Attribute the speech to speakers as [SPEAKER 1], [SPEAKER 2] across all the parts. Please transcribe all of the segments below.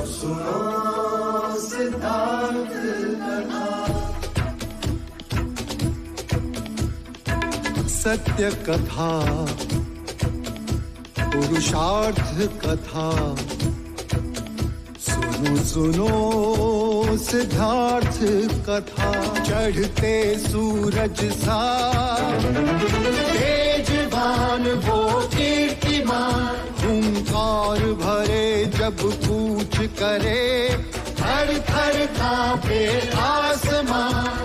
[SPEAKER 1] सुनो सिद्धार्थ कथा। सत्य कथा, पुरुषार्थ कथा, सुनो सुनो सिद्धार्थ कथा। चढ़ते सूरज सा तेजवान वो कीर्तिमान, हुंकार भरे जब कूच करे, थर थर कांपे आसमान।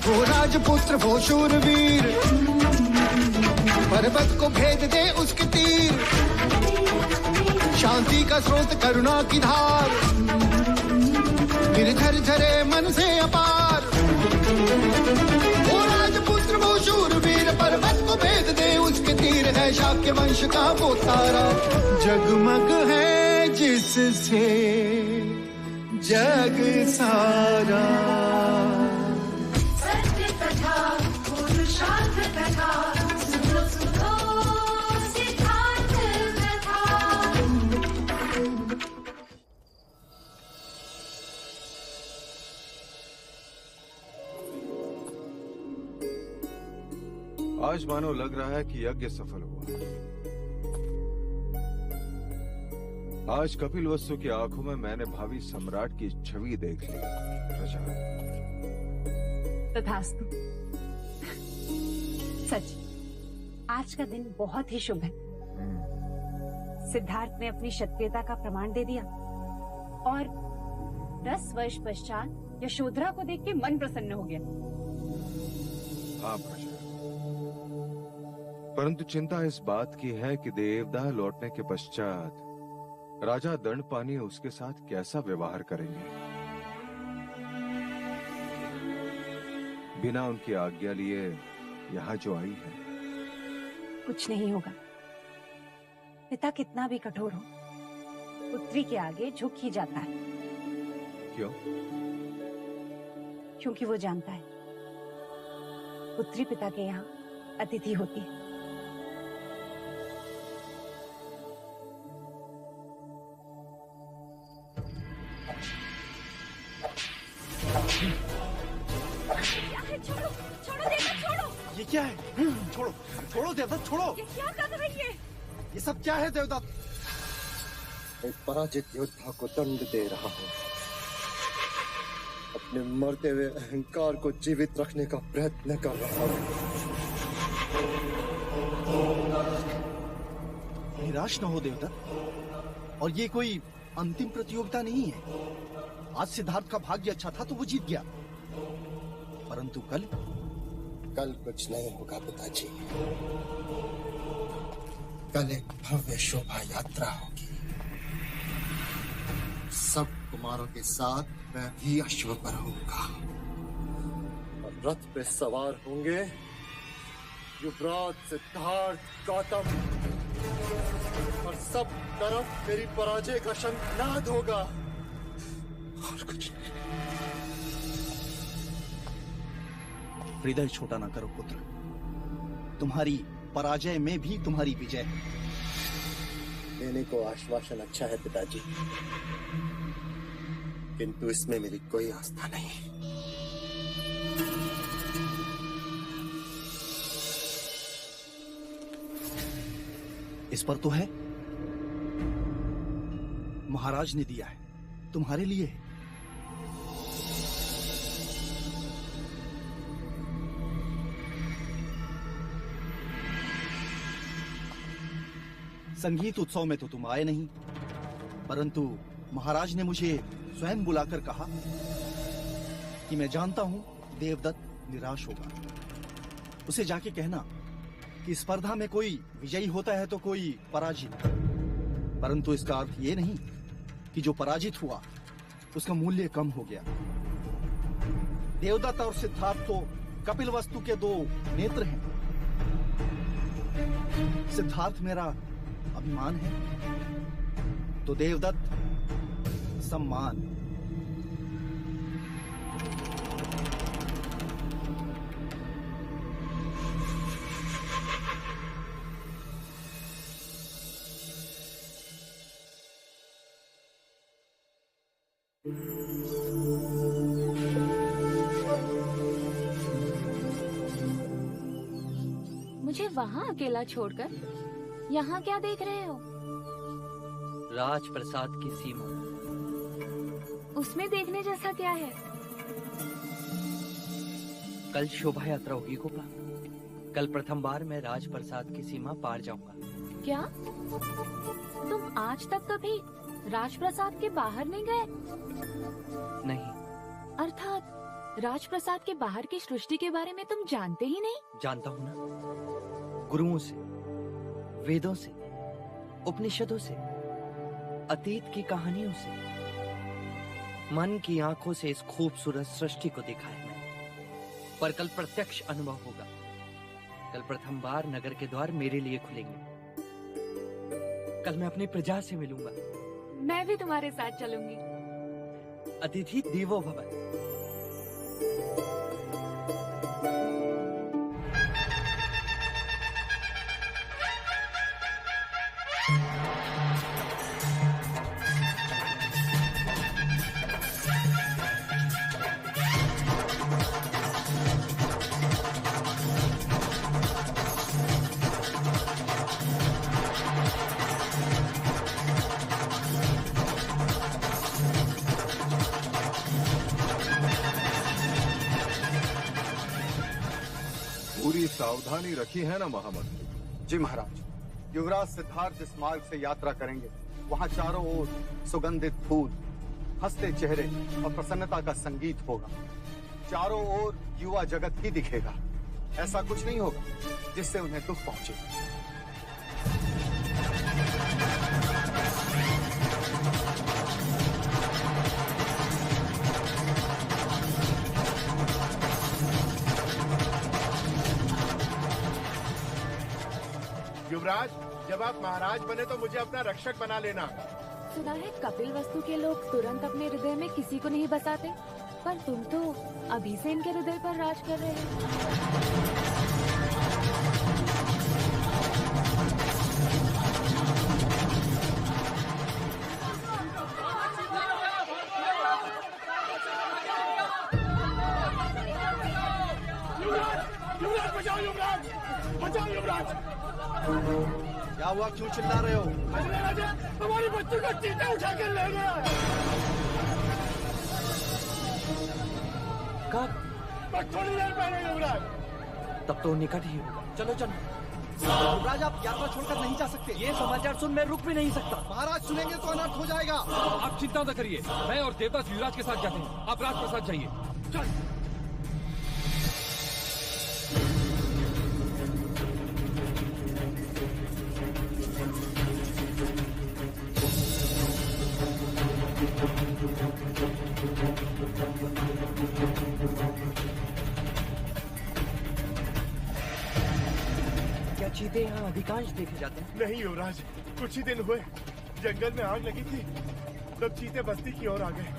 [SPEAKER 1] वो राजपुत्र वो शूरवीर, पर्वत को भेद दे उसके तीर, शांति का स्रोत करुणा की धार, निर्झर झरे मन से अपार। वो राजपुत्र वो शूरवीर, पर्वत को भेद दे उसके तीर, है शाक्य वंश का वो तारा, जगमग है जिससे जग सारा।
[SPEAKER 2] सत्य कथा, पुरुषार्थ कथा, सुनो सुनो सिद्धार्थ कथा।
[SPEAKER 3] आज मानो लग रहा है कि यज्ञ सफल हुआ। आज कपिल वस्तु की आंखों में मैंने भावी सम्राट की छवि देख ली। प्रजा,
[SPEAKER 4] तथास्तु। सच, आज का दिन बहुत ही शुभ है। सिद्धार्थ ने अपनी क्षत्रियता का प्रमाण दे दिया और 10 वर्ष पश्चात यशोधरा को देख के मन प्रसन्न हो गया।
[SPEAKER 3] हाँ प्रजा, परंतु चिंता इस बात की है कि देवदाह लौटने के पश्चात राजा दंडपानी उसके साथ कैसा व्यवहार करेंगे। बिना उनकी आज्ञा लिए यहाँ जो आई है।
[SPEAKER 4] कुछ नहीं होगा। पिता कितना भी कठोर हो, पुत्री के आगे झुक ही जाता है।
[SPEAKER 3] क्यों?
[SPEAKER 4] क्योंकि वो जानता है पुत्री पिता के यहाँ अतिथि होती है।
[SPEAKER 2] छोड़ो, छोड़ो देवदत्त, छोड़ो।
[SPEAKER 5] ये क्या है? छोड़ो, छोड़ो देवदत्त, छोड़ो।
[SPEAKER 2] ये क्या कर रही है?
[SPEAKER 5] ये सब क्या है देवदत्त?
[SPEAKER 6] एक पराजित योद्धा को दंड दे रहा हूँ। अपने मरते हुए अहंकार को जीवित रखने का प्रयत्न कर रहा हूँ।
[SPEAKER 5] निराश न हो देवदत्त, और ये कोई अंतिम प्रतियोगिता नहीं है। आज सिद्धार्थ का भाग्य अच्छा था तो वो जीत गया, परंतु कल
[SPEAKER 6] कुछ नहीं होगा पिताजी। कल एक भव्य शोभा यात्रा होगी। सब कुमारों के साथ मैं भी अश्व पर होऊंगा और रथ पे सवार होंगे युवराज सिद्धार्थ गौतम, और सब तरफ मेरी पराजय का शंखनाद होगा और कुछ नहीं।
[SPEAKER 5] हृदय छोटा ना करो पुत्र, तुम्हारी पराजय में भी तुम्हारी विजय है।
[SPEAKER 6] देने को आश्वासन अच्छा है पिताजी, किंतु इसमें मेरी कोई आस्था नहीं।
[SPEAKER 5] इस पर तो है, महाराज ने दिया है, तुम्हारे लिए है। संगीत उत्सव में तो तुम आए नहीं, परंतु महाराज ने मुझे स्वयं बुलाकर कहा कि मैं जानता हूं देवदत्त निराश होगा। उसे जाके कहना कि स्पर्धा में कोई विजयी होता है तो कोई पराजित, परंतु इसका अर्थ ये नहीं कि जो पराजित हुआ उसका मूल्य कम हो गया। देवदत्त और सिद्धार्थ तो कपिल वस्तु के दो नेत्र हैं। सिद्धार्थ मेरा अभिमान है तो देवदत्त सम्मान।
[SPEAKER 2] मुझे वहाँ अकेला छोड़कर यहाँ क्या देख रहे हो?
[SPEAKER 7] राजप्रसाद की सीमा।
[SPEAKER 2] उसमें देखने जैसा क्या है?
[SPEAKER 7] कल शोभा यात्रा होगी गोपा। कल प्रथम बार मैं राजप्रसाद की सीमा पार जाऊंगा।
[SPEAKER 2] क्या तुम आज तक कभी राजप्रसाद के बाहर नहीं गए?
[SPEAKER 7] नहीं।
[SPEAKER 2] अर्थात राजप्रसाद के बाहर की सृष्टि के बारे में तुम जानते ही नहीं?
[SPEAKER 7] जानता हूँ ना, गुरुओं से, वेदों से, उपनिषदों से, अतीत की कहानियों से, मन की आंखों से इस खूबसूरत सृष्टि को देखा है मैंने। पर कल प्रत्यक्ष अनुभव होगा। कल प्रथम बार नगर के द्वार मेरे लिए खुलेंगे। कल मैं अपनी प्रजा से मिलूंगा।
[SPEAKER 2] मैं भी तुम्हारे साथ चलूंगी।
[SPEAKER 7] अतिथि देवो भव।
[SPEAKER 3] पूरी सावधानी रखी है ना महामंत्री?
[SPEAKER 6] जी महाराज। युवराज सिद्धार्थ जिस मार्ग से यात्रा करेंगे वहाँ चारों ओर सुगंधित फूल, हंसते चेहरे और प्रसन्नता का संगीत होगा। चारों ओर युवा जगत ही दिखेगा। ऐसा कुछ नहीं होगा जिससे उन्हें दुख पहुंचे।
[SPEAKER 8] युवराज, जब आप महाराज बने तो मुझे अपना रक्षक बना लेना।
[SPEAKER 2] सुना है कपिल वस्तु के लोग तुरंत अपने हृदय में किसी को नहीं बसाते, पर तुम तो अभी से इनके हृदय पर राज कर रहे हो।
[SPEAKER 8] युवराज बचाओ, युवराज बचाओ, युवराज।
[SPEAKER 5] क्या हुआ, क्यों चिल्ला रहे हो?
[SPEAKER 8] राजा, हमारी बच्ची को चीता उठा कर ले गया।
[SPEAKER 7] कब?
[SPEAKER 8] बस थोड़ी देर पहले युवराज।
[SPEAKER 7] तब तो निकट ही होगा। चलो चलो।
[SPEAKER 5] युवराज, आप यात्रा छोड़कर नहीं जा सकते।
[SPEAKER 7] ये समाचार सुन मैं रुक भी नहीं सकता।
[SPEAKER 5] महाराज सुनेंगे तो अनर्थ हो जाएगा।
[SPEAKER 9] आप चिंता न करिए, मैं और देवदास युवराज के साथ जाते हैं। आप राजप्रसाद जाइए। चल।
[SPEAKER 7] क्या चीते यहाँ अधिकांश देखे जाते हैं?
[SPEAKER 8] नहीं युवराज, कुछ ही दिन हुए जंगल में आग लगी थी, तब चीते बस्ती की ओर आ गए।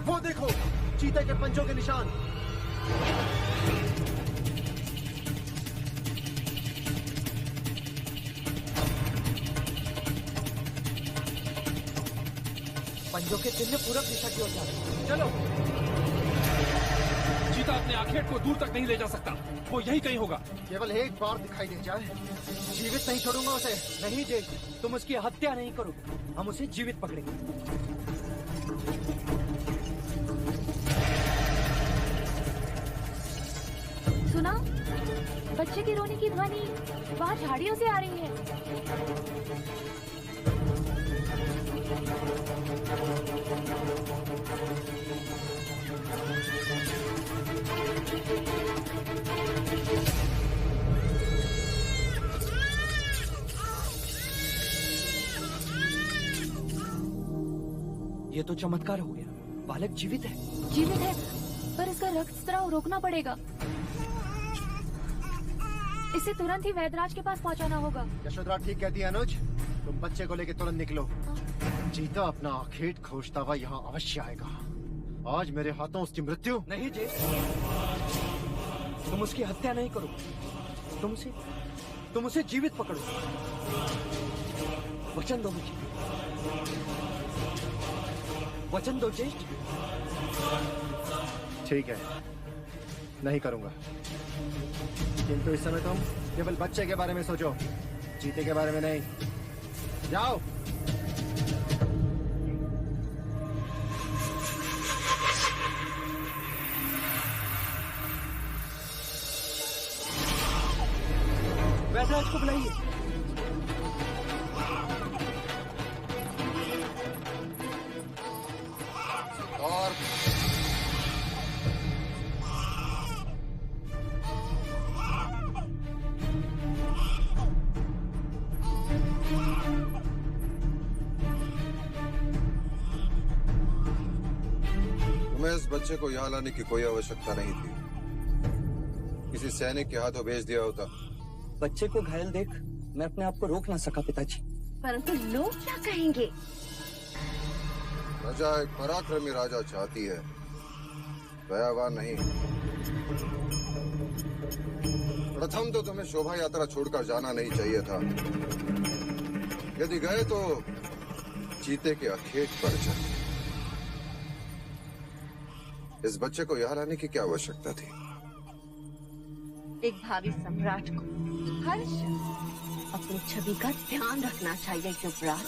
[SPEAKER 5] वो देखो, चीते के पंजों के निशान।
[SPEAKER 7] पंजों के चिन्ह पूरब दिशा की ओर जा रहे हैं।
[SPEAKER 9] चलो। चीता अपने आखेट को दूर तक नहीं ले जा सकता, वो यही कहीं होगा।
[SPEAKER 5] केवल एक बार दिखाई दे जाए, जीवित नहीं छोड़ूंगा उसे।
[SPEAKER 7] नहीं देख, तुम उसकी हत्या नहीं करोगे, हम उसे जीवित पकड़ेंगे।
[SPEAKER 2] सुना, बच्चे की रोने की ध्वनि वहाँ झाड़ियों से आ रही है।
[SPEAKER 7] ये तो चमत्कार हो गया, बालक जीवित है।
[SPEAKER 2] जीवित है, पर इसका रक्तस्राव रोकना पड़ेगा। इसे तुरंत ही वैदराज के पास पहुंचाना होगा।
[SPEAKER 6] यशोधरा ठीक कहती है अनुज, तुम बच्चे को लेके तुरंत निकलो। चीता अपना आखेट खोजता हुआ यहाँ अवश्य आएगा। आज मेरे हाथों उसकी मृत्यु
[SPEAKER 7] नहीं जी, तुम उसकी हत्या नहीं करो, तुम उसे जीवित पकड़ो। वचन दो मुझे, वचन दो ज्येष्ठ।
[SPEAKER 6] ठीक है, नहीं करूंगा, किंतु इस समय तुम केवल बच्चे के बारे में सोचो, चीते के बारे में नहीं। जाओ।
[SPEAKER 7] वैदराज को बुलाइए।
[SPEAKER 6] और
[SPEAKER 10] तुम्हें इस बच्चे को यहाँ लाने की कोई आवश्यकता नहीं थी। किसी सैनिक के हाथों भेज दिया होता।
[SPEAKER 7] बच्चे को घायल देख मैं अपने आप को रोक ना सका पिताजी।
[SPEAKER 4] परंतु लोग क्या कहेंगे?
[SPEAKER 10] प्रजा एक पराक्रमी राजा चाहती है, दयावान नहीं। प्रथम तो तुम्हें शोभा यात्रा छोड़कर जाना नहीं चाहिए था। यदि गए तो चीते के अखेट पर जाते। इस बच्चे को यहाँ लाने की क्या आवश्यकता थी?
[SPEAKER 4] एक भावी सम्राट को हर्ष अपनी छवि का ध्यान रखना चाहिए युवराज।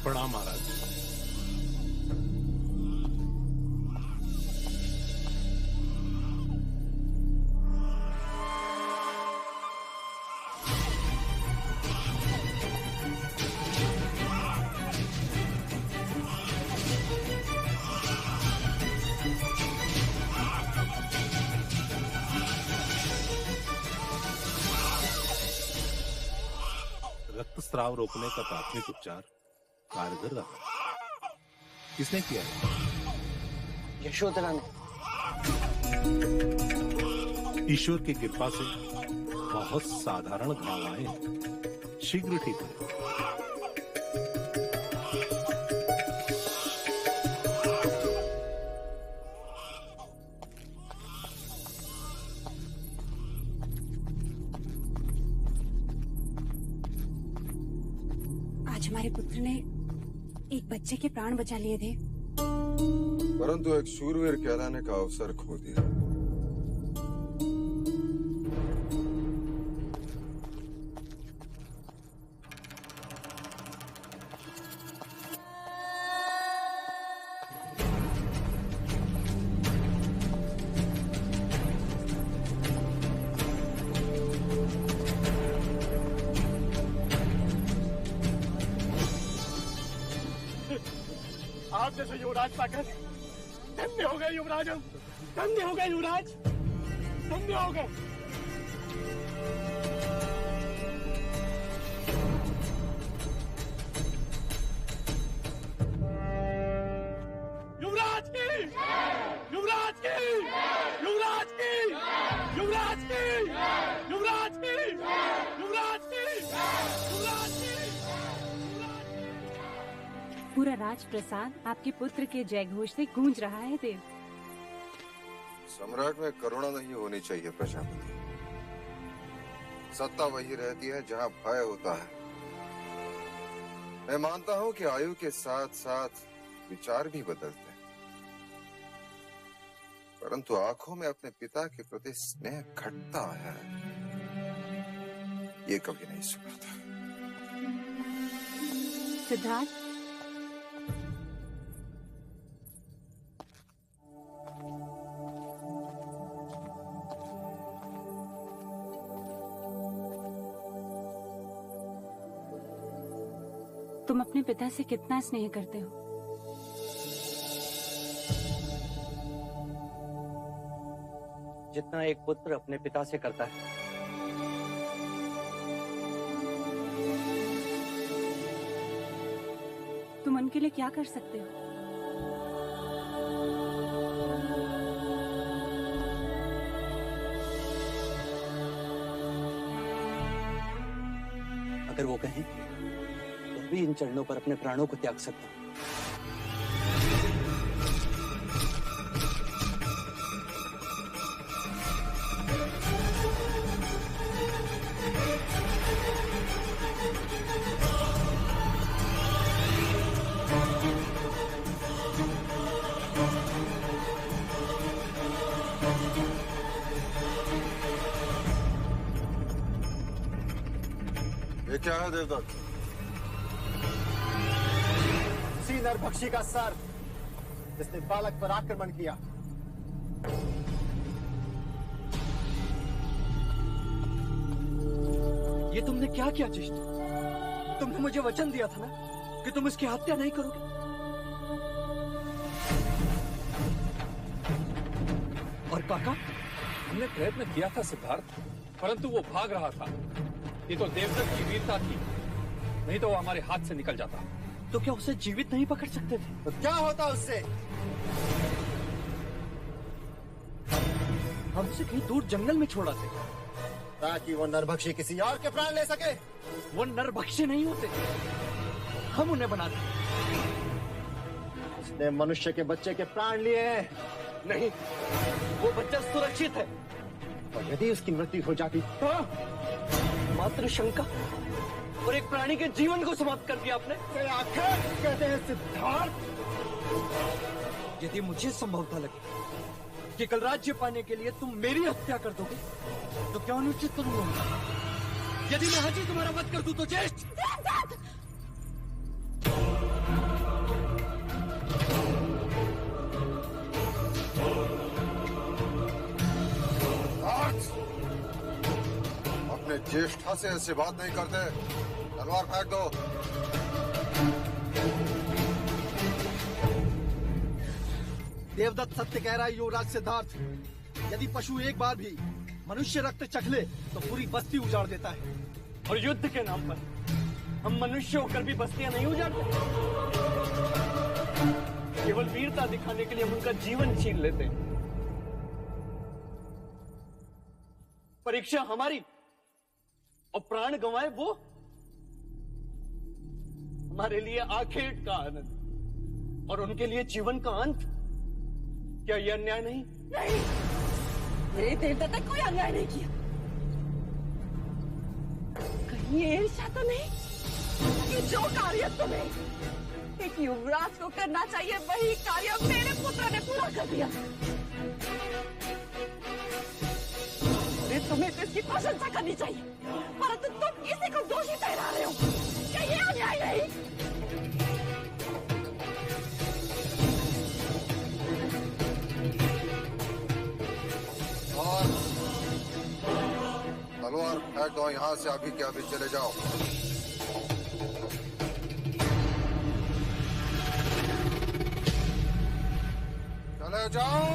[SPEAKER 8] प्रणाम महाराज।
[SPEAKER 11] रक्तस्राव रोकने का प्राथमिक उपचार कारगर रहा। किसने किया है?
[SPEAKER 7] यशोधरा ने।
[SPEAKER 11] ईश्वर की कृपा से बहुत साधारण घाव आए, शीघ्र ठीक हो।
[SPEAKER 4] आज हमारे पुत्र ने एक बच्चे के प्राण बचा लिए थे,
[SPEAKER 10] परंतु एक शूरवीर कहलाने का अवसर खो दिया।
[SPEAKER 8] आप जैसे युवराज पाकर धन्य हो गए युवराज, हम धन्य हो गए युवराज, धन्य हो गए। युवराज की, युवराज की, युवराज की, युवराज की, युवराज की, युवराज की, युवराज की।
[SPEAKER 4] पूरा राजप्रसाद आपके पुत्र के जयघोष से गूंज रहा है देव।
[SPEAKER 10] सम्राट में करुणा नहीं होनी चाहिए प्रजापति। सत्ता वही रहती है जहाँ भय होता है। मैं मानता हूँ कि आयु के साथ साथ विचार भी बदलते हैं, परंतु आंखों में अपने पिता के प्रति स्नेह घटता है, ये कभी नहीं सुना था।
[SPEAKER 4] सिद्धार्थ, तुम अपने पिता से कितना स्नेह करते हो?
[SPEAKER 7] जितना एक पुत्र अपने पिता से करता है।
[SPEAKER 4] तुम उनके लिए क्या कर सकते हो?
[SPEAKER 7] अगर वो कहें तो भी इन चरणों पर अपने प्राणों को त्याग सकता हूं।
[SPEAKER 10] ये क्या है देवदत्त?
[SPEAKER 6] उसी नरभक्षी का सर जिसने बालक पर आक्रमण किया।
[SPEAKER 7] ये तुमने क्या किया जिष्ट? तुमने मुझे वचन दिया था ना कि तुम इसकी हत्या नहीं करोगे।
[SPEAKER 9] और काका, हमने प्रयत्न किया था सिद्धार्थ, परंतु वो भाग रहा था। ये तो देवदत्त की वीरता थी, नहीं तो वो हमारे हाथ से निकल जाता।
[SPEAKER 7] तो क्या उसे जीवित नहीं पकड़ सकते थे?
[SPEAKER 6] तो क्या होता उससे?
[SPEAKER 7] हमसे कहीं दूर जंगल में छोड़ा थे
[SPEAKER 6] ताकि वो नरभक्षी किसी और के प्राण ले सके।
[SPEAKER 7] वो नरभक्षी नहीं होते, हम उन्हें बनाते।
[SPEAKER 6] उसने मनुष्य के बच्चे के प्राण लिए हैं।
[SPEAKER 7] नहीं, वो बच्चा सुरक्षित है।
[SPEAKER 6] और यदि उसकी मृत्यु हो जाती तो?
[SPEAKER 7] मात्र शंका और एक प्राणी के जीवन को समाप्त कर दिया आपने।
[SPEAKER 6] आखिर कहते हैं सिद्धार्थ,
[SPEAKER 7] यदि मुझे संभवता लगे कि कल राज्य पाने के लिए तुम मेरी हत्या कर दोगे तो क्या अनुचित करूंगा? यदि मैं आज ही तुम्हारा वध कर दूं तो ज्येष्ठ।
[SPEAKER 10] अपने ज्येष्ठा से ऐसी बात नहीं करते। तलवार फेंक दो।
[SPEAKER 5] देवदत्त सत्य कह रहा है युवराज सिद्धार्थ। यदि पशु एक बार भी मनुष्य रक्त चख ले तो पूरी बस्ती उजाड़ देता है।
[SPEAKER 7] और युद्ध के नाम पर हम मनुष्य होकर भी बस्तियां नहीं उजाड़ते। केवल वीरता दिखाने के लिए हम उनका जीवन छीन लेते हैं। परीक्षा हमारी और प्राण गंवाए वो हमारे लिए आखिर का आनंद और उनके लिए जीवन का अंत। क्या यह अन्याय नहीं?
[SPEAKER 12] नहीं, मेरे देवदत्त ने कोई अन्याय नहीं किया। कहीं ये ईर्ष्या तो नहीं कि जो कार्य तुम्हें एक युवराज को करना चाहिए वही कार्य मेरे पुत्र ने पूरा कर दिया। तुम्हें तो इसकी प्रशंसा करनी चाहिए, परंतु तुम इसी को दोषी ठहरा रहे हो। क्या ये अन्याय नहीं?
[SPEAKER 10] और तलवार फेंक दो यहाँ से। अभी क्या अभी चले जाओ। चले जाओ।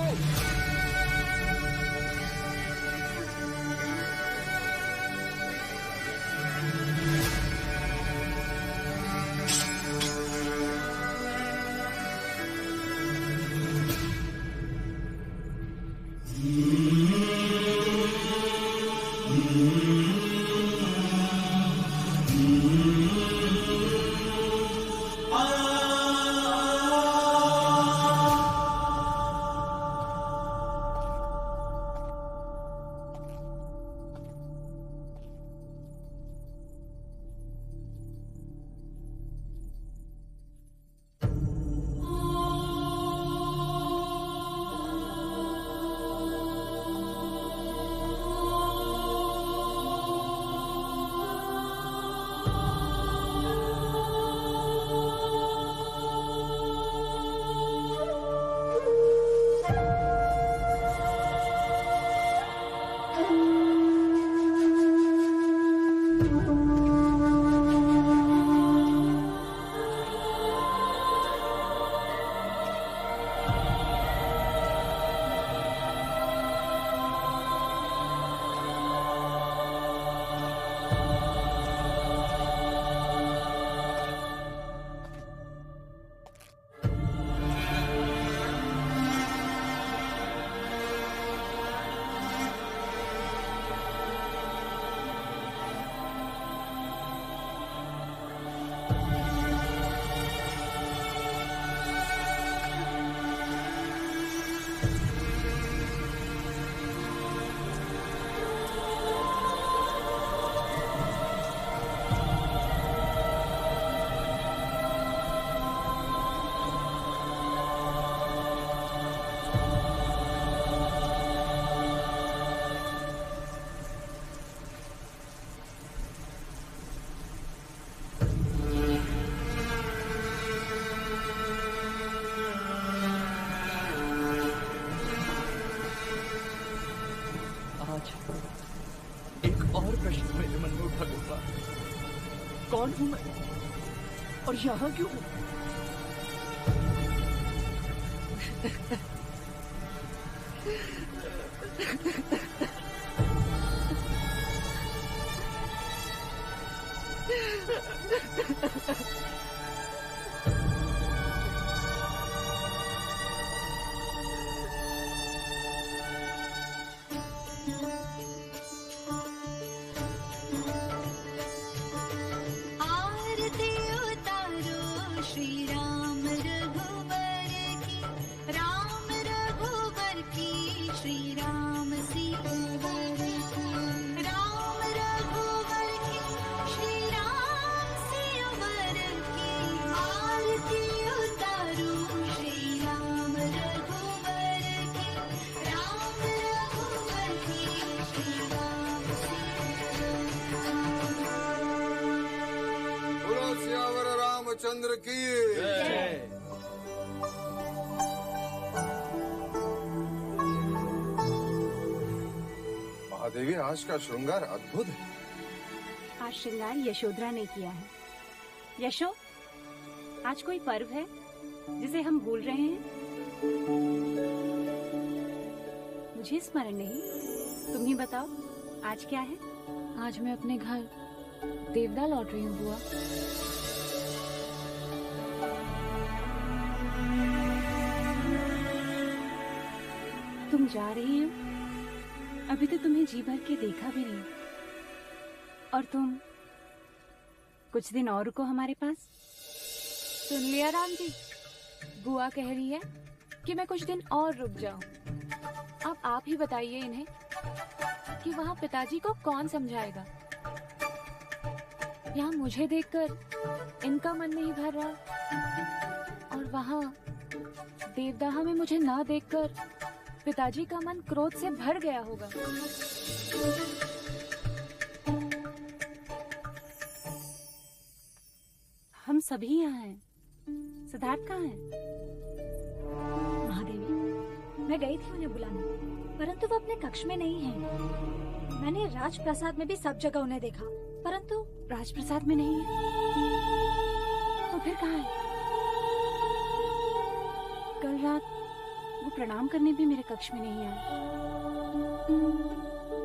[SPEAKER 7] भगवान, कौन हूं मैं और यहाँ क्यों हूं?
[SPEAKER 13] आरती उतारो श्री राम रघुवर की, राम रघुवर की, श्री राम सीवर की, राम रघुवर की, श्री राम सीवर की। आरती उतारो श्री राम रघुवर की, राम रघुवर की, श्री राम सीवर की।
[SPEAKER 10] बोलो सियावर रामचंद्र की
[SPEAKER 13] जय।
[SPEAKER 10] महादेवी, आज का श्रृंगार अद्भुत है।
[SPEAKER 4] आज श्रृंगार यशोधरा ने किया है। यशो, आज कोई पर्व है जिसे हम भूल रहे हैं? मुझे स्मरण नहीं, तुम ही बताओ आज क्या है?
[SPEAKER 2] आज मैं अपने घर देवदा लौट रही हूँ बुआ।
[SPEAKER 4] तुम जा रही हो? अभी तो तुम्हें जी भर के देखा भी नहीं, और तुम कुछ दिन और रुको हमारे पास।
[SPEAKER 2] सुन लिया राम जी, बुआ कह रही है कि मैं कुछ दिन और रुक जाऊं। अब आप ही बताइए इन्हें कि वहाँ पिताजी को कौन समझाएगा। यहाँ मुझे देखकर इनका मन नहीं भर रहा, और वहाँ देवदाह में मुझे ना देखकर पिताजी का मन क्रोध से भर गया होगा।
[SPEAKER 4] हम सभी यहाँ हैं। सिद्धार्थ कहाँ है?
[SPEAKER 14] महादेवी, मैं गई थी उन्हें बुलाने, परंतु वो अपने कक्ष में नहीं है। मैंने राजप्रसाद में भी सब जगह उन्हें देखा, परंतु
[SPEAKER 4] राजप्रसाद में नहीं है। तो फिर कहाँ है? कल रात वो प्रणाम करने भी मेरे कक्ष में नहीं आए।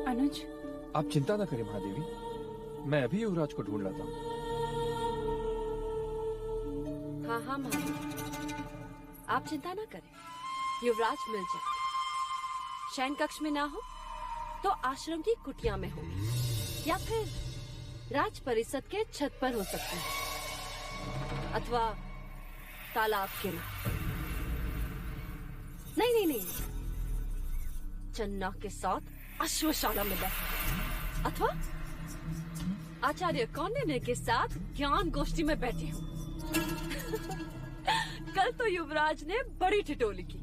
[SPEAKER 4] अनुज,
[SPEAKER 15] आप चिंता न करें महादेवी, मैं अभी युवराज को ढूंढ लाता हूँ।
[SPEAKER 12] हाँ हाँ महादेवी, आप चिंता न करें, युवराज मिल जाए। शयन कक्ष में ना हो तो आश्रम की कुटिया में हो, या फिर राज परिषद के छत पर हो सकते हैं, अथवा तालाब के किनारे। नहीं, चन्ना के साथ अश्वशाला में बैठे, अथवा आचार्य कौंडिन्य के साथ ज्ञान गोष्ठी में बैठे हो। कल तो युवराज ने बड़ी ठिठोली की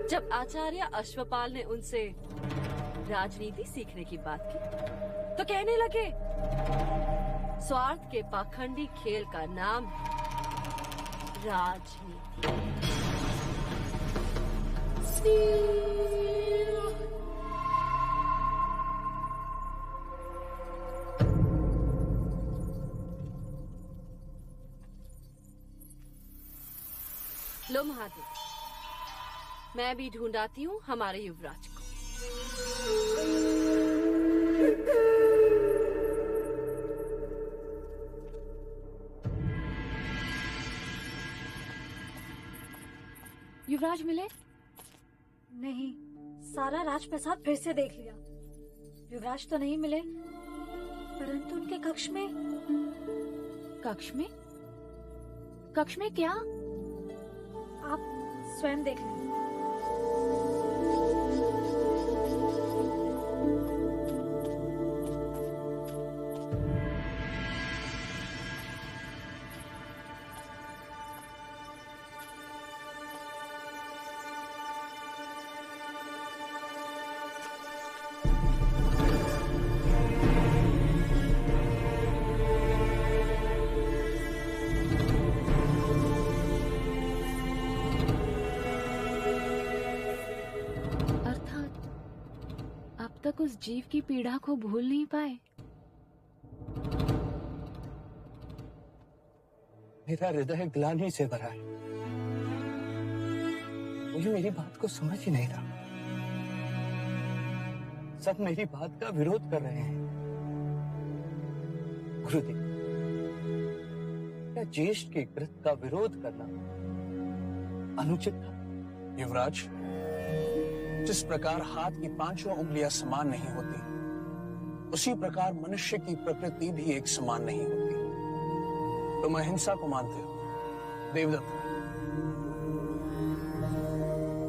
[SPEAKER 12] जब आचार्य अश्वपाल ने उनसे राजनीति सीखने की बात की, तो कहने लगे स्वार्थ के पाखंडी खेल का नाम है राजनीति। लो महादेव, मैं भी ढूंढाती हूँ हमारे युवराज को।
[SPEAKER 2] युवराज मिले?
[SPEAKER 14] नहीं, सारा राजप्रसाद फिर से देख लिया। युवराज तो नहीं मिले, परंतु उनके कक्ष में।
[SPEAKER 2] कक्ष में? कक्ष में क्या?
[SPEAKER 14] आप स्वयं देख लें।
[SPEAKER 2] तक उस जीव की पीड़ा को भूल नहीं पाए।
[SPEAKER 16] मेरा हृदय ग्लानि से भरा है। मुझे मेरी बात को समझ ही नहीं रहा। सब मेरी बात का विरोध कर रहे हैं। गुरुदेव, क्या ज्येष्ठ के कृत्य का विरोध करना अनुचित था?
[SPEAKER 17] युवराज, जिस प्रकार हाथ की पांचों उंगलियां समान नहीं होती, उसी प्रकार मनुष्य की प्रकृति भी एक समान नहीं होती। तुम अहिंसा को मानते हो देवदत्त।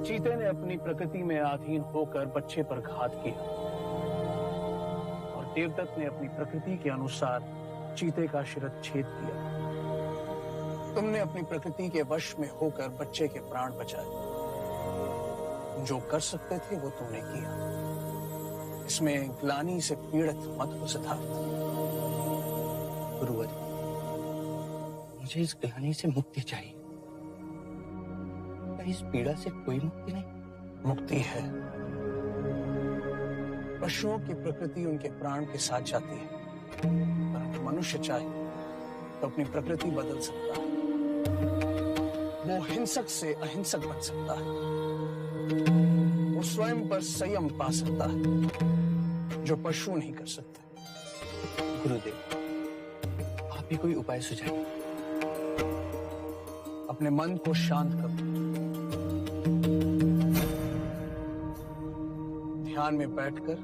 [SPEAKER 17] चीते ने अपनी प्रकृति में अधीन होकर बच्चे पर घात किया और देवदत्त ने अपनी प्रकृति के अनुसार चीते का शिरच्छेद किया। तुमने अपनी प्रकृति के वश में होकर बच्चे के प्राण बचाए। जो कर सकते थे वो तुमने किया। इसमें ग्लानि से पीड़ित मत हो सिद्धार्थ।
[SPEAKER 7] गुरुवर, मुझे इस ग्लानि से मुक्ति चाहिए। क्या इस पीड़ा से कोई मुक्ति नहीं?
[SPEAKER 17] मुक्ति है। पशुओं की प्रकृति उनके प्राण के साथ जाती है, परंतु मनुष्य चाहे तो अपनी प्रकृति बदल सकता है। वो हिंसक से अहिंसक बन सकता है। वो स्वयं पर संयम पा सकता है, जो पशु नहीं कर सकते।
[SPEAKER 7] गुरुदेव, आप ही कोई उपाय सुझाइए।
[SPEAKER 17] अपने मन को शांत करो। ध्यान में बैठकर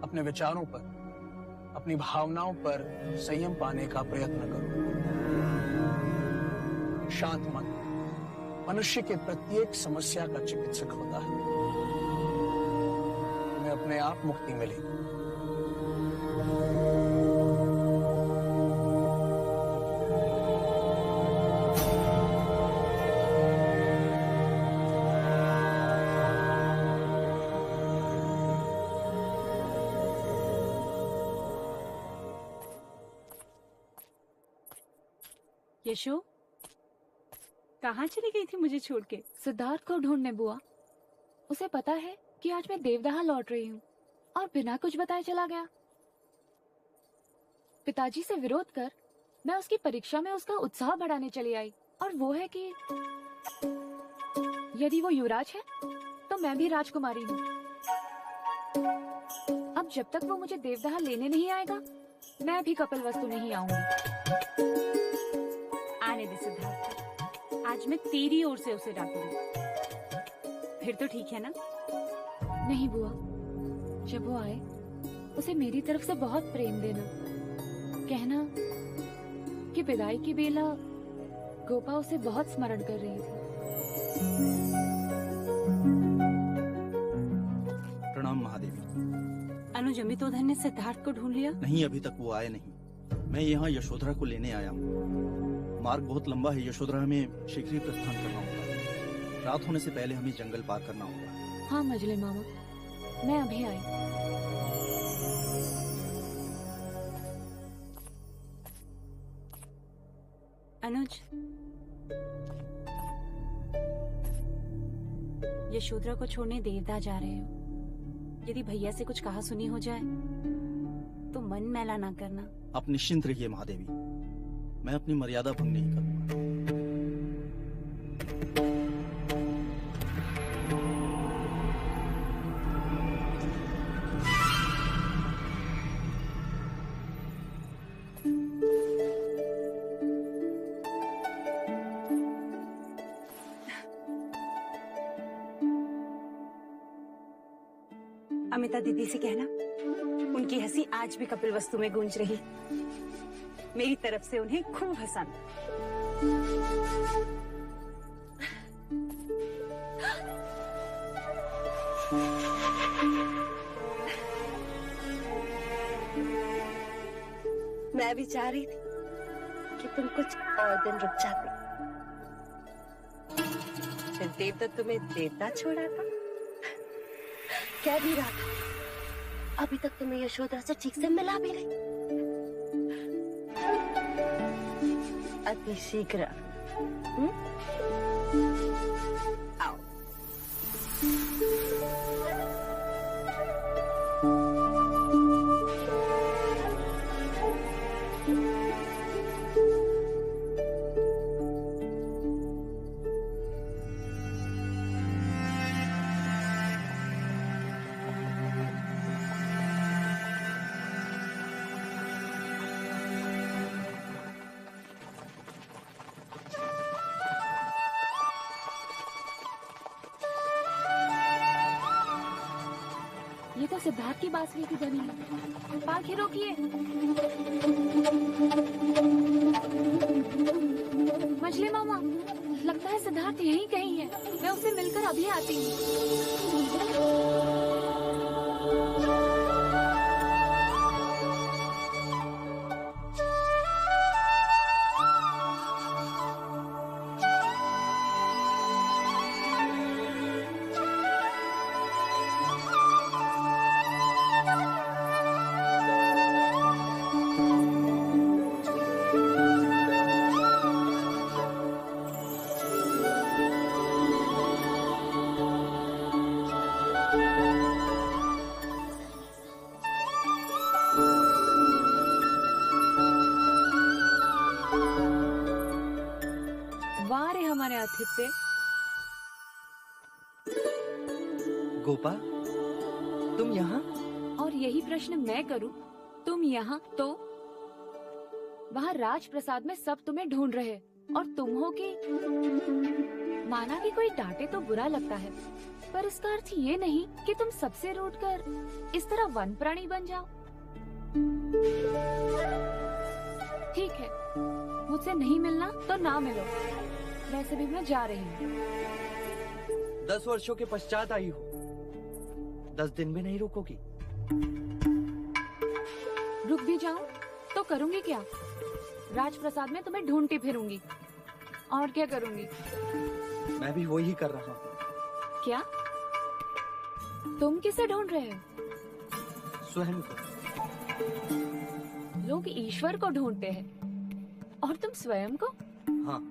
[SPEAKER 17] अपने विचारों पर, अपनी भावनाओं पर संयम पाने का प्रयत्न करो। शांत मन मनुष्य के प्रत्येक समस्या का चिकित्सक होता है। तुम्हें अपने आप मुक्ति मिलेगी।
[SPEAKER 4] यशो, कहाँ चली गई थी मुझे छोड़ के?
[SPEAKER 2] सिद्धार्थ को ढूंढने बुआ। उसे पता है कि आज मैं देवदाह लौट रही हूँ और बिना कुछ बताए चला गया। पिताजी से विरोध कर मैं उसकी परीक्षा में उसका उत्साह बढ़ाने चली आई, और वो है कि यदि वो युवराज है तो मैं भी राजकुमारी हूँ। अब जब तक वो मुझे देवदाह लेने नहीं आएगा, मैं भी कपिलवस्तु नहीं आऊंगी।
[SPEAKER 4] आने दे सिद्धार्थ, आज मैं तेरी ओर से उसे डांटूंगी। फिर तो ठीक है ना?
[SPEAKER 2] नहीं बुआ, जब वो आए उसे मेरी तरफ से बहुत प्रेम देना। कहना कि विदाई की बेला गोपा उसे बहुत स्मरण कर रही थी।
[SPEAKER 5] प्रणाम महादेवी।
[SPEAKER 4] अनुज, अमितोधन ने सिद्धार्थ को ढूंढ लिया?
[SPEAKER 5] नहीं, अभी तक वो आए नहीं। मैं यहाँ यशोधरा को लेने आया हूँ। मार्ग बहुत लंबा है। यशोधरा हमें शीघ्र ही प्रस्थान करना होगा। रात होने से पहले हमें जंगल पार करना होगा।
[SPEAKER 2] हाँ मजले मामा, मैं अभी आई।
[SPEAKER 4] अनुज, यशोधरा को छोड़ने देवदाह जा रहे हो। यदि भैया से कुछ कहा सुनी हो जाए तो मन मैला ना करना।
[SPEAKER 5] आप निश्चिंत रहिए महादेवी, मैं अपनी मर्यादा भंग नहीं करूंगा।
[SPEAKER 4] अमिता दीदी से कहना, उनकी हंसी आज भी कपिलवस्तु में गूंज रही। मेरी तरफ से उन्हें खूब हंसाना।
[SPEAKER 12] मैं भी चाह रही थी कि तुम कुछ और दिन रुक जाते। फिर देवदत्त तुम्हें देवता छोड़ा था। कह भी रहा था अभी तक तुम्हें यशोधरा से ठीक से मिला भी नहीं। अति शीघ्र आओ।
[SPEAKER 2] सिद्धार्थ की बांसुरी की ध्वनि है। पालकी रोकिए। मछली मामा, लगता है सिद्धार्थ यहीं कहीं है। मैं उसे मिलकर अभी आती हूँ। आतिथ्य।
[SPEAKER 7] गोपा, तुम यहाँ?
[SPEAKER 2] और यही प्रश्न मैं करूं, तुम यहाँ तो? वहाँ राजप्रसाद में सब तुम्हें ढूंढ रहे और तुम हो कि माना कि कोई डांटे तो बुरा लगता है, पर इसका अर्थ ये नहीं कि तुम सबसे रूठकर इस तरह वन प्राणी बन जाओ। ठीक है, मुझसे नहीं मिलना तो ना मिलो, वैसे भी मैं जा रही हूँ।
[SPEAKER 7] 10 वर्षों के पश्चात आई हो, 10 दिन भी नहीं रुकोगी?
[SPEAKER 2] रुक भी जाऊं तो करूंगी क्या? राजप्रसाद में तुम्हें ढूंढती फिरूंगी, और क्या करूंगी?
[SPEAKER 7] मैं भी वही कर रहा हूँ।
[SPEAKER 2] क्या? तुम किसे ढूंढ रहे हो?
[SPEAKER 7] स्वयं को।
[SPEAKER 2] लोग ईश्वर को ढूंढते हैं, और तुम स्वयं को?
[SPEAKER 7] हाँ।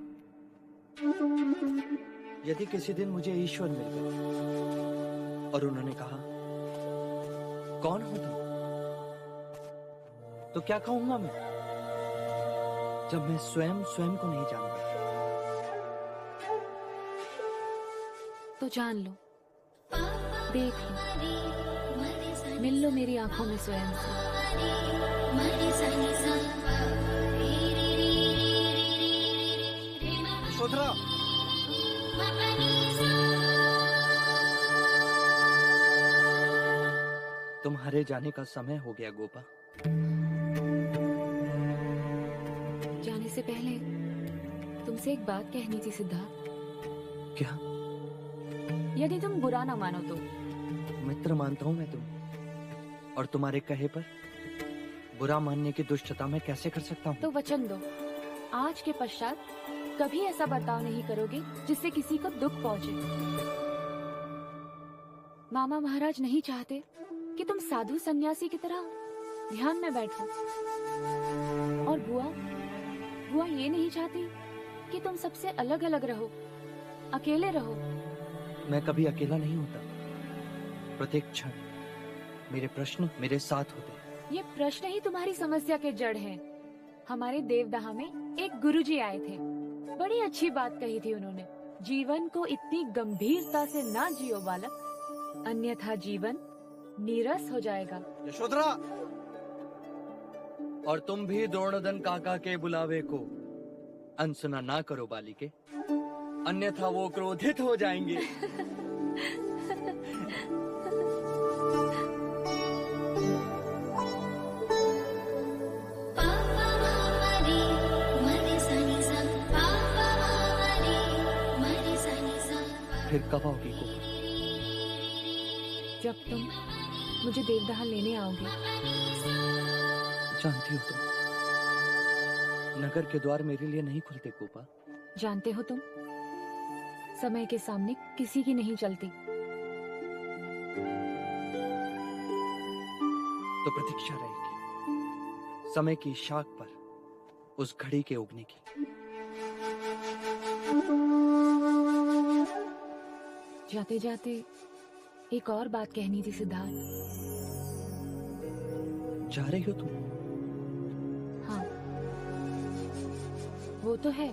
[SPEAKER 7] यदि किसी दिन मुझे ईश्वर मिल गए और उन्होंने कहा, कौन हो तुम? तो क्या कहूंगा मैं, जब मैं स्वयं को नहीं जानता?
[SPEAKER 2] तो जान लो, देख लो, मिल लो मेरी आंखों में स्वयं से।
[SPEAKER 5] यशोधरा,
[SPEAKER 7] तुम्हारे जाने का समय हो गया गोपा।
[SPEAKER 2] जाने से पहले तुमसे एक बात कहनी थी सिद्धार्थ।
[SPEAKER 7] क्या?
[SPEAKER 2] यदि तुम बुरा ना मानो तो।
[SPEAKER 7] मित्र मानता हूं मैं तुम, और तुम्हारे कहे पर बुरा मानने की दुष्टता मैं कैसे कर सकता हूँ?
[SPEAKER 2] तो वचन दो, आज के पश्चात कभी ऐसा बर्ताव नहीं करोगे जिससे किसी को दुख पहुंचे। मामा महाराज नहीं चाहते कि तुम साधु सन्यासी की तरह ध्यान में बैठो, और बुआ ये नहीं चाहती कि तुम सबसे अलग अलग रहो, अकेले रहो।
[SPEAKER 7] मैं कभी अकेला नहीं होता। प्रत्येक क्षण मेरे प्रश्न मेरे साथ होते।
[SPEAKER 2] ये प्रश्न ही तुम्हारी समस्या के जड़ हैं। हमारे देवदाह में एक गुरुजी आए थे, बड़ी अच्छी बात कही थी उन्होंने। जीवन को इतनी गंभीरता से ना जियो बालक, अन्यथा जीवन नीरस हो जाएगा।
[SPEAKER 7] यशोधरा, और तुम भी द्रोणोदन काका के बुलावे को अनसुना ना करो बालिके, अन्यथा वो क्रोधित हो जाएंगे। फिर कब आओगी गोपा?
[SPEAKER 2] जब तुम मुझे देवदाह लेने आओगे।
[SPEAKER 7] जानती हो तुम, नगर के द्वार मेरे लिए नहीं खुलते गोपा।
[SPEAKER 2] जानते हो तुम, समय के सामने किसी की नहीं चलती।
[SPEAKER 7] तो प्रतीक्षा रहेगी समय की शाख पर उस घड़ी के उगने की।
[SPEAKER 2] जाते जाते एक और बात कहनी थी सिद्धार्थ।
[SPEAKER 7] जा रही हो तुम?
[SPEAKER 2] हाँ, वो तो है।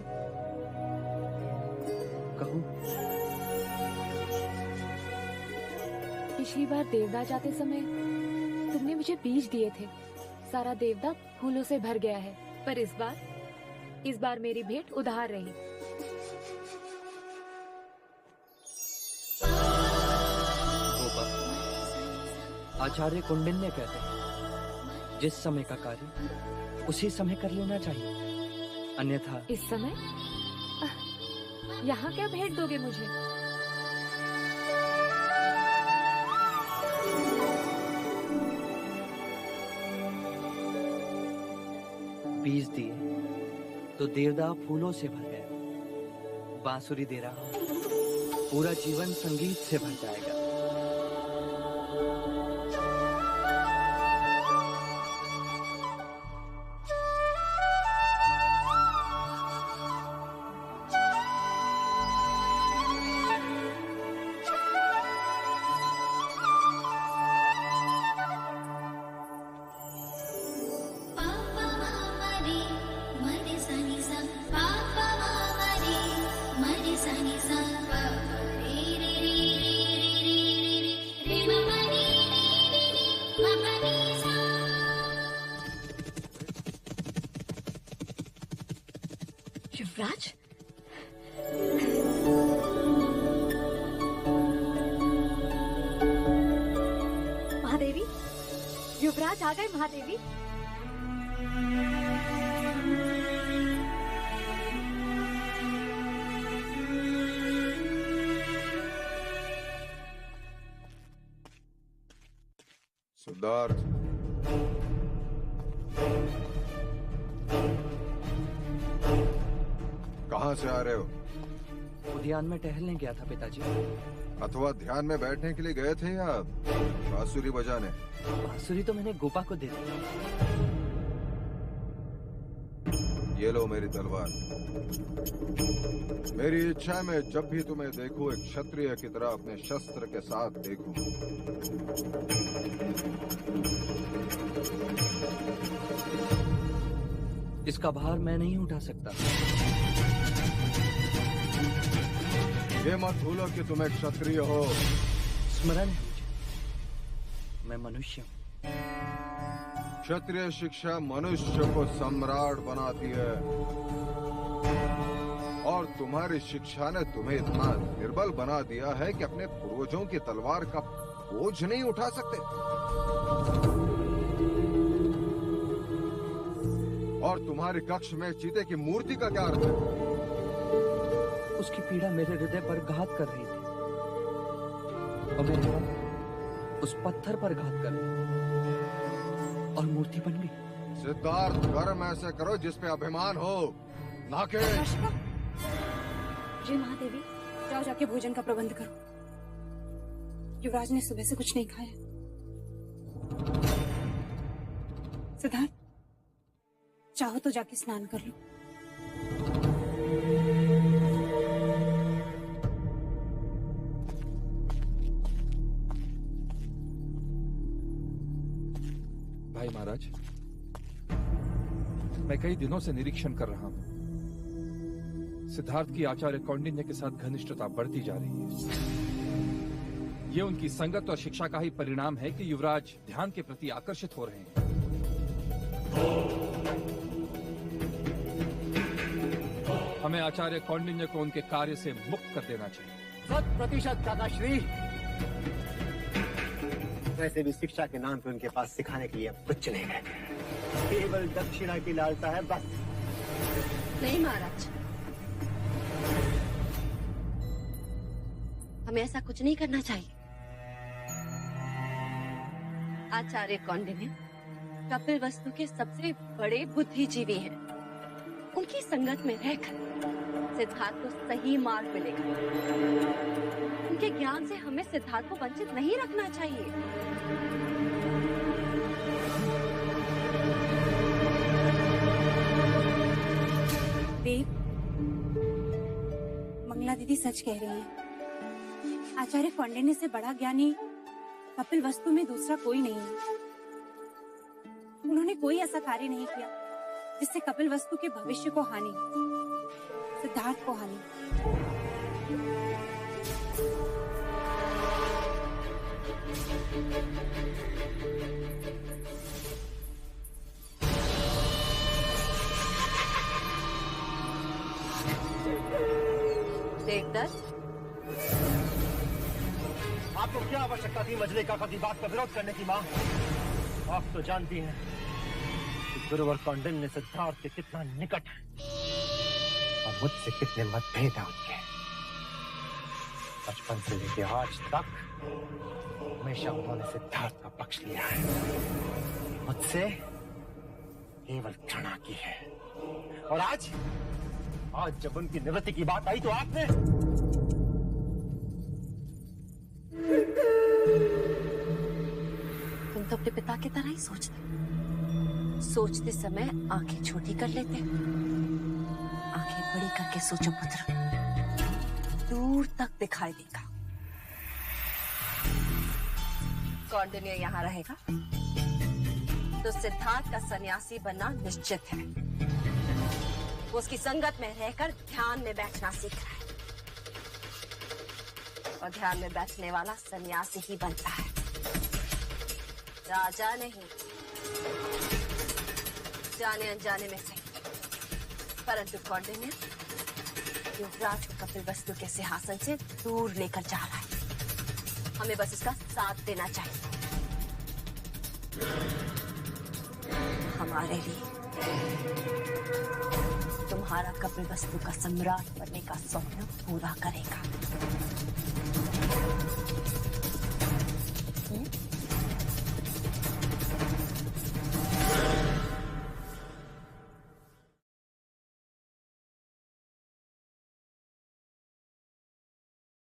[SPEAKER 7] कहो।
[SPEAKER 2] पिछली बार देवदाह जाते समय तुमने मुझे बीज दिए थे। सारा देवदाह फूलों से भर गया है, पर इस बार मेरी भेंट उधार रही।
[SPEAKER 7] आचार्य कौंडिन्य कहते हैं जिस समय का कार्य उसी समय कर लेना चाहिए, अन्यथा।
[SPEAKER 2] इस समय यहाँ क्या भेंट दोगे मुझे?
[SPEAKER 7] बीज दिए तो देवदाह फूलों से भर गया। बांसुरी दे रहा हूं, पूरा जीवन संगीत से भर जाएगा।
[SPEAKER 12] युवराज,
[SPEAKER 14] महादेवी, युवराज आ गए महादेवी।
[SPEAKER 3] सिद्धार्थ, कहाँ से आ रहे हो?
[SPEAKER 7] उद्यान में टहलने गया था पिताजी।
[SPEAKER 3] अथवा ध्यान में बैठने के लिए गए थे या बांसुरी बजाने?
[SPEAKER 7] बांसुरी तो मैंने गोपा को दे दी।
[SPEAKER 3] ये लो मेरी तलवार। मेरी इच्छा है मैं जब भी तुम्हें देखूं एक क्षत्रिय की तरह अपने शस्त्र के साथ देखूं।
[SPEAKER 7] इसका भार मैं नहीं उठा सकता।
[SPEAKER 3] ये मत भूलो कि तुम एक क्षत्रिय हो।
[SPEAKER 7] स्मरण है मुझे, मैं मनुष्य हूँ।
[SPEAKER 3] क्षत्रिय शिक्षा मनुष्य को सम्राट बनाती है, और तुम्हारी शिक्षा ने तुम्हें इतना निर्बल बना दिया है कि अपने पूर्वजों की तलवार का बोझ नहीं उठा सकते। और तुम्हारे कक्ष में चीते की मूर्ति का क्या अर्थ है?
[SPEAKER 7] उसकी पीड़ा मेरे हृदय पर घात कर रही थी और मेरे मन उस पत्थर पर घात कर रही और मूर्ति बन गई।
[SPEAKER 3] सिद्धार्थ, कर्म ऐसे करो जिस पे अभिमान हो, ना के।
[SPEAKER 4] जी महादेवी, जाओ जाके भोजन का प्रबंध करो। युवराज ने सुबह से कुछ नहीं खाया। सिद्धार्थ, चाहो तो जाके स्नान कर लो।
[SPEAKER 15] भाई महाराज, मैं कई दिनों से निरीक्षण कर रहा हूं। सिद्धार्थ की आचार्य कौंडिन्य के साथ घनिष्ठता बढ़ती जा रही है। ये उनकी संगत और शिक्षा का ही परिणाम है कि युवराज ध्यान के प्रति आकर्षित हो रहे हैं। हमें आचार्य कौंडिन्य को उनके कार्य से मुक्त कर देना चाहिए।
[SPEAKER 6] 100% काकाश्री। वैसे भी शिक्षा के नाम पे उनके पास सिखाने के लिए अब कुछ नहीं है, केवल दक्षिणा की लालसा है बस।
[SPEAKER 12] नहीं महाराज, हमें ऐसा कुछ नहीं करना चाहिए। आचार्य कौंडिन्य कपिलवस्तु के सबसे बड़े बुद्धिजीवी हैं। उनकी संगत में रहकर सिद्धार्थ को सही मार्ग मिलेगा। उनके ज्ञान से हमें सिद्धार्थ को वंचित नहीं रखना चाहिए।
[SPEAKER 4] देव, मंगला दीदी सच कह रही है। आचार्य कौंडिन्य से बड़ा ज्ञानी कपिलवस्तु में दूसरा कोई नहीं है। उन्होंने कोई ऐसा कार्य नहीं किया जिससे कपिलवस्तु के भविष्य को हानि, सिद्धार्थ को हानि।
[SPEAKER 12] देवदत्त,
[SPEAKER 6] आप आपको क्या आवश्यकता थी मजलिका की बात का विरोध करने की? माँ, आप तो जानती हैं कि गुरुवर कौंडिन्य सिद्धार्थ के कितना निकट है और मुझसे कितने मतभेद हैं उनके। बचपन से लेकर आज तक हमेशा उन्होंने सिद्धार्थ का पक्ष लिया है, मुझसे केवल घृणा की है। और आज जब उनकी निवृत्ति की बात आई तो आपने
[SPEAKER 12] तुम तो अपने पिता की तरह ही सोचते समय आंखें छोटी कर लेते, आंखें बड़ी करके सोचो पुत्र, दूर तक दिखाई देगा। कौंडिन्य यहाँ रहेगा तो सिद्धार्थ का सन्यासी बनना निश्चित है। वो उसकी संगत में रहकर ध्यान में बैठना सीख रहा है, और ध्यान में बैठने वाला सन्यासी ही बनता है, राजा नहीं। जाने अनजाने में सही, परंतु कौंडिन्य युवराज को कपिलवस्तु के सिंहासन से दूर लेकर जा रहा है। हमें बस इसका साथ देना चाहिए। हमारे लिए तुम्हारा कपिलवस्तु का सम्राट बनने का स्वप्न पूरा करेगा।